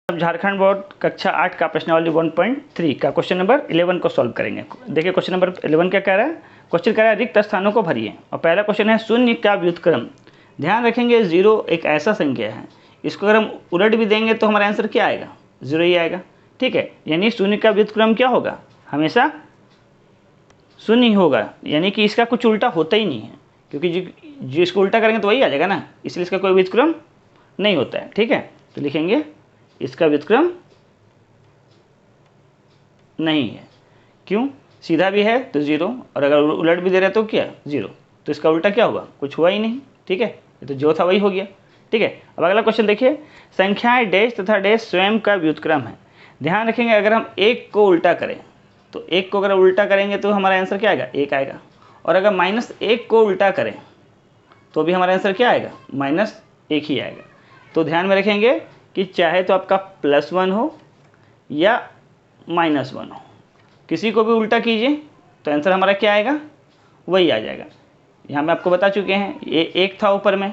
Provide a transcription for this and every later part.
अब झारखंड बोर्ड कक्षा 8 का प्रश्नावली 1.3 का क्वेश्चन नंबर 11 को सॉल्व करेंगे। देखिए क्वेश्चन नंबर 11 क्या कह रहा है। क्वेश्चन कह रहा है रिक्त स्थानों को भरिए और पहला क्वेश्चन है शून्य का व्युत्क्रम। ध्यान रखेंगे 0 एक ऐसा संख्या है, इसको अगर हम उलट भी देंगे तो हमारा आंसर क्या आएगा, 0 ही आएगा। ठीक है, यानी शून्य का व्युत्क्रम क्या होगा, हमेशा शून्य ही होगा, यानी कि इसका कुछ उल्टा होता ही नहीं है, क्योंकि जो इसको उल्टा करेंगे तो वही आ जाएगा ना, इसलिए इसका कोई व्युत्क्रम नहीं होता है। ठीक है, तो लिखेंगे इसका व्युत्क्रम नहीं है। क्यों, सीधा भी है तो 0 और अगर उलट भी दे रहे तो क्या 0, तो इसका उल्टा क्या होगा, कुछ हुआ ही नहीं। ठीक है, ये तो जो था वही हो गया। ठीक है, अब अगला क्वेश्चन देखिए, संख्याएं डैश तथा डैश स्वयं का व्युत्क्रम है। ध्यान रखेंगे अगर हम 1 को उल्टा करें तो 1 को अगर उल्टा करेंगे तो हमारा आंसर क्या आएगा, 1 आएगा, और अगर -1 को उल्टा करें तो भी हमारा आंसर क्या आएगा, -1 ही आएगा। तो ध्यान में रखेंगे कि चाहे तो आपका +1 हो या -1 हो, किसी को भी उल्टा कीजिए तो आंसर हमारा क्या आएगा, वही आ जाएगा। यहाँ मैं आपको बता चुके हैं, ये 1 था ऊपर में,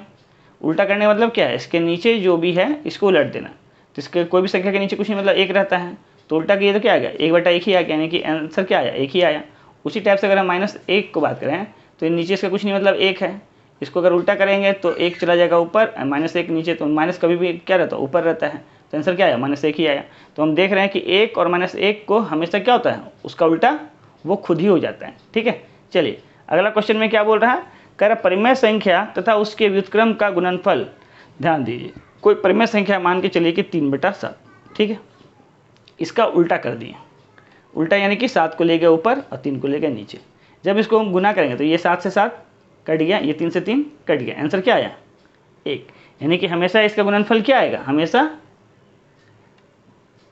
उल्टा करने का मतलब क्या है, इसके नीचे जो भी है इसको उलट देना। तो इसके कोई भी संख्या के नीचे कुछ नहीं, मतलब 1 रहता है, तो उल्टा कीजिए तो क्या आ गया, 1/1 ही आ गया, यानी कि आंसर क्या आया, 1 ही आया। उसी टाइप से अगर हम -1 को बात करें तो नीचे इसका कुछ नहीं, मतलब 1 है, इसको अगर उल्टा करेंगे तो 1 चला जाएगा ऊपर, -1 नीचे, तो माइनस कभी भी क्या रहता है, ऊपर रहता है, तो आंसर क्या आया, -1 ही आया। तो हम देख रहे हैं कि 1 और -1 को हमेशा क्या होता है, उसका उल्टा वो खुद ही हो जाता है। ठीक है, चलिए अगला क्वेश्चन में क्या बोल रहा है, कह रहा परिमेय संख्या तथा उसके व्युत्क्रम का गुणनफल। ध्यान दीजिए, कोई परिमेय संख्या मान के चलिए कि 3/7, ठीक है, इसका उल्टा कर दिए, उल्टा यानी कि 7 को ले गए ऊपर और 3 को ले गए नीचे। जब इसको हम गुना करेंगे तो ये 7 से 7 कट गया, ये 3 से 3 कट गया, आंसर क्या आया, 1। यानी कि हमेशा इसका गुणनफल क्या आएगा, हमेशा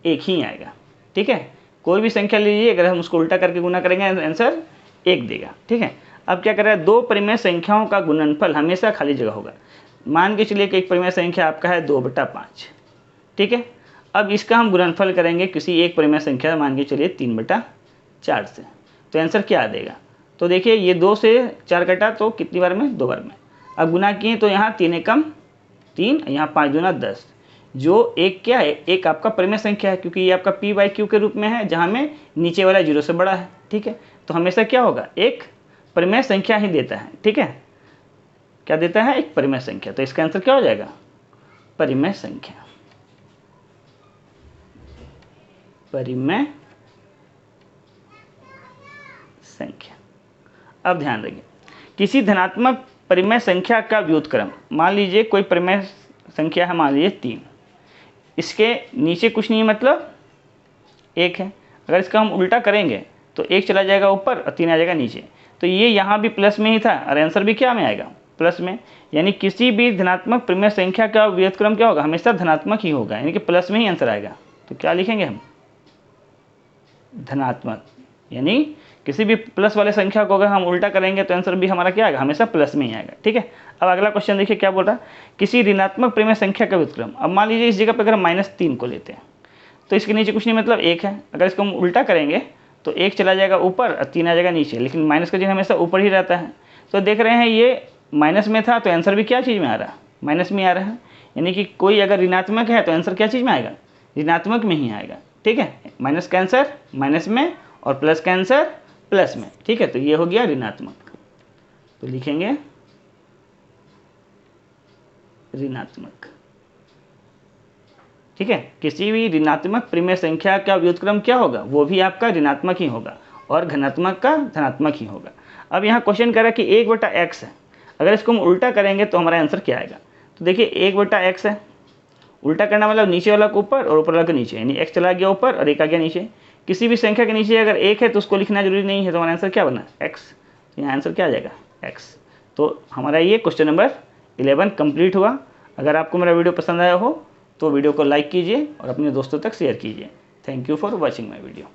1 ही आएगा। ठीक है, कोई भी संख्या लीजिए, अगर हम उसको उल्टा करके गुना करेंगे आंसर 1 देगा। ठीक है, अब क्या कर रहा है, दो परिमेय संख्याओं का गुणनफल हमेशा खाली जगह होगा। मान के चलिए कि एक परिमेय संख्या आपका है 2/5। ठीक है, अब इसका हम गुणनफल करेंगे किसी एक परिमेय संख्या, मान के चलिए 3/4 से, तो आंसर क्या देगा। तो देखिए ये 2 से 4 कटा तो कितनी बार में, 2 बार में। अब गुना किए तो यहाँ 3 एकम 3, यहाँ 5 दूना 10, जो एक क्या है, एक आपका परिमेय संख्या है, क्योंकि ये आपका p/q के रूप में है, जहाँ में नीचे वाला 0 से बड़ा है। ठीक है, तो हमेशा क्या होगा, एक परिमेय संख्या ही देता है। ठीक है, क्या देता है, एक परिमेय संख्या, तो इसका आंसर क्या हो जाएगा, परिमेय संख्या, परिमेय संख्या। अब ध्यान रखिए, किसी धनात्मक परिमेय संख्या का व्युत्क्रम, मान लीजिए कोई परिमेय संख्या है, मान लीजिए 3, इसके नीचे कुछ नहीं मतलब 1 है, अगर इसका हम उल्टा करेंगे तो 1 चला जाएगा ऊपर और 3 आ जाएगा नीचे, तो ये यहाँ भी प्लस में ही था और आंसर भी क्या में आएगा, प्लस में। यानी किसी भी धनात्मक परिमेय संख्या का व्युत्क्रम क्या होगा, हमेशा धनात्मक ही होगा, यानी कि प्लस में ही आंसर आएगा। तो क्या लिखेंगे हम, धनात्मक, यानी किसी भी प्लस वाले संख्या को अगर हम उल्टा करेंगे तो आंसर भी हमारा क्या आएगा, हमेशा प्लस में ही आएगा। ठीक है, अब अगला क्वेश्चन देखिए क्या बोल रहा है, किसी ऋणात्मक परिमेय संख्या का व्युत्क्रम। अब मान लीजिए इस जगह पर अगर हम -3 को लेते हैं तो इसके नीचे कुछ नहीं मतलब 1 है, अगर इसको हम उल्टा करेंगे तो 1 चला जाएगा ऊपर और 3 आ जाएगा नीचे, लेकिन माइनस का चिन्ह हमेशा ऊपर ही रहता है। तो देख रहे हैं ये माइनस में था तो आंसर भी क्या चीज़ में आ रहा है, माइनस में आ रहा है, यानी कि कोई अगर ऋणात्मक है तो आंसर क्या चीज़ में आएगा, ऋणात्मक में ही आएगा। ठीक है, माइनस का आंसर माइनस में और प्लस का आंसर प्लस में। ठीक है, तो ये हो गया ऋणात्मक, तो लिखेंगे ऋणात्मक। ठीक है, किसी भी ऋणात्मक परिमेय संख्या का व्युत्क्रम क्या होगा, वो भी आपका ऋणात्मक ही होगा और धनात्मक का धनात्मक ही होगा। अब यहाँ क्वेश्चन कर रहा है कि 1/x है, अगर इसको हम उल्टा करेंगे तो हमारा आंसर क्या आएगा। तो देखिए 1/x है, उल्टा करना मतलब नीचे वाला को ऊपर और ऊपर वाला को नीचे, यानी x चला गया ऊपर और 1 आ गया नीचे। किसी भी संख्या के नीचे अगर 1 है तो उसको लिखना जरूरी नहीं है, तो हमारा आंसर क्या बना, x, तो यहाँ आंसर क्या आ जाएगा, x। तो हमारा ये क्वेश्चन नंबर 11 कंप्लीट हुआ। अगर आपको मेरा वीडियो पसंद आया हो तो वीडियो को लाइक कीजिए और अपने दोस्तों तक शेयर कीजिए। Thank you for watching my video.